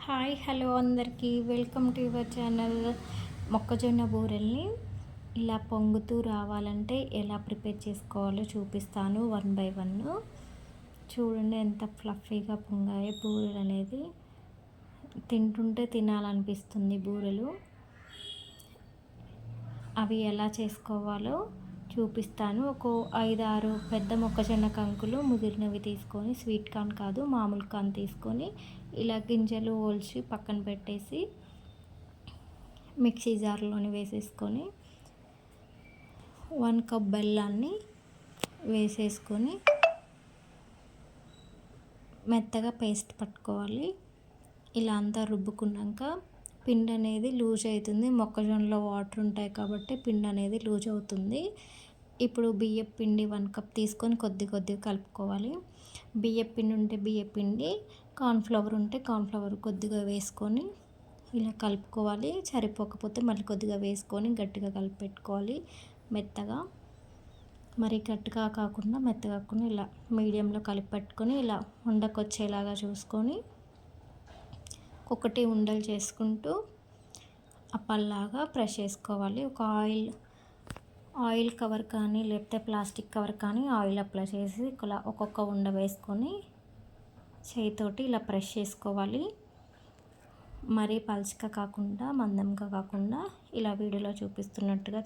Hi hello అందరికీ welcome to your channel. మొక్కజొన్న బూరెల్ని ఇలా పొంగుతూ రావాలంటే ఎలా ప్రిపేర్ చేసుకోవాలో చూపిస్తాను వన్ బై వన్. చూడండి ఎంత ఫ్లఫీగా పొంగాయో బూరెలు అనేది. తింటుంటే తినాలనిపిస్తుంది బూరెలు. అవి ఎలా చేసుకోవాలో చూపిస్తాను. ఒక 5-6 పెద్ద మొక్కజొన్న కంకులు ముదిరినవి తీసుకొని, స్వీట్ కార్న్ కాదు మామూలు కార్న్ తీసుకొని ఇలా గింజలు ఒలిచి పక్కన పెట్టేసి మిక్సీ జార్లోని వేసేసుకొని 1 కప్ బెల్లాన్ని వేసేసుకొని మెత్తగా పేస్ట్ పట్టుకోవాలి. ఇలా అంతా రుబ్బుకున్నాక పిండి అనేది లూజ్ అవుతుంది. మొక్కజొన్నలో వాటర్ ఉంటాయి కాబట్టి పిండి అనేది లూజ్ అవుతుంది. ఇప్పుడు బియ్యం పిండి 1 కప్ తీసుకొని కొద్దిగా కలుపుకోవాలి. బియ్యం పిండి ఉంటే బియ్యం పిండి, కార్న్ఫ్లవర్ ఉంటే కార్న్ఫ్లవర్ కొద్దిగా వేసుకొని ఇలా కలుపుకోవాలి. సరిపోకపోతే మళ్ళీ కొద్దిగా వేసుకొని గట్టిగా కలిపి పెట్టుకోవాలి. మెత్తగా మరి గట్టిగా కాకుండా మెత్తగా కాకుండా ఇలా మీడియంలో కలిపి పెట్టుకొని ఇలా ఉండకొచ్చేలాగా చూసుకొని ఒక్కొక్కటి ఉండలు చేసుకుంటూ అప్పల్లాగా ప్రెస్ చేసుకోవాలి. ఒక ఆయిల్ కవర్ కానీ లేకపోతే ప్లాస్టిక్ కవర్ కానీ ఆయిల్ అప్లై చేసి ఇలా ఒక్కొక్క ఉండ వేసుకొని చేయితోటి ఇలా ప్రెస్ చేసుకోవాలి. మరీ పలుచగా కాకుండా మందంగా కాకుండా ఇలా వీడియోలో చూపిస్తున్నట్టుగా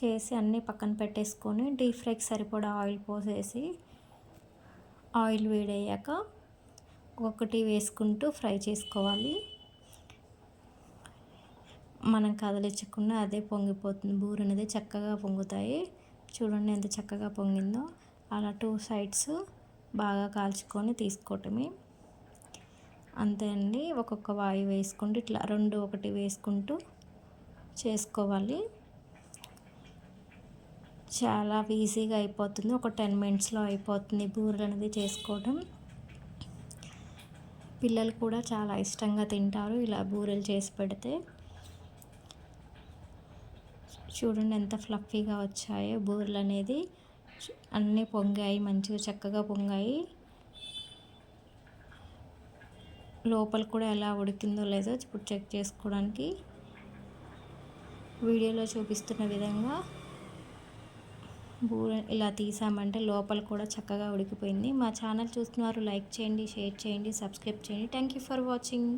చేసి అన్నీ పక్కన పెట్టేసుకొని డీప్ ఫ్రైకి సరిపడా ఆయిల్ పోసేసి ఆయిల్ వేడయ్యాక ఒక్కొక్కటి వేసుకుంటూ ఫ్రై చేసుకోవాలి. మనం కదిలించకుండా అదే పొంగిపోతుంది. బూరె అనేది చక్కగా పొంగుతాయి. చూడండి ఎంత చక్కగా పొంగిందో. అలా 2 సైడ్స్ బాగా కాల్చుకొని తీసుకోవటమే. అంతే అండి. ఒక్కొక్క వాయి వేసుకుంటూ ఇట్లా 2 ఒకటి వేసుకుంటూ చేసుకోవాలి. చాలా ఈజీగా అయిపోతుంది. ఒక 10 మినిట్స్లో అయిపోతుంది బూరెలు అనేది చేసుకోవడం. పిల్లలు కూడా చాలా ఇష్టంగా తింటారు ఇలా బూరెలు చేసి పెడితే. చూడండి ఎంత ఫ్లఫీగా వచ్చాయో బూరెలు అనేది. అన్నీ పొంగాయి, మంచిగా చక్కగా పొంగాయి. లోపల కూడా ఎలా ఉడికిందో లేదో ఇప్పుడు చెక్ చేసుకోవడానికి వీడియోలో చూపిస్తున్న విధంగా బూరె ఇలా తీసామంటే లోపల కూడా చక్కగా ఉడికిపోయింది. మా ఛానల్ చూస్తున్నారు, లైక్ చేయండి, షేర్ చేయండి, సబ్స్క్రైబ్ చేయండి. Thank you for watching.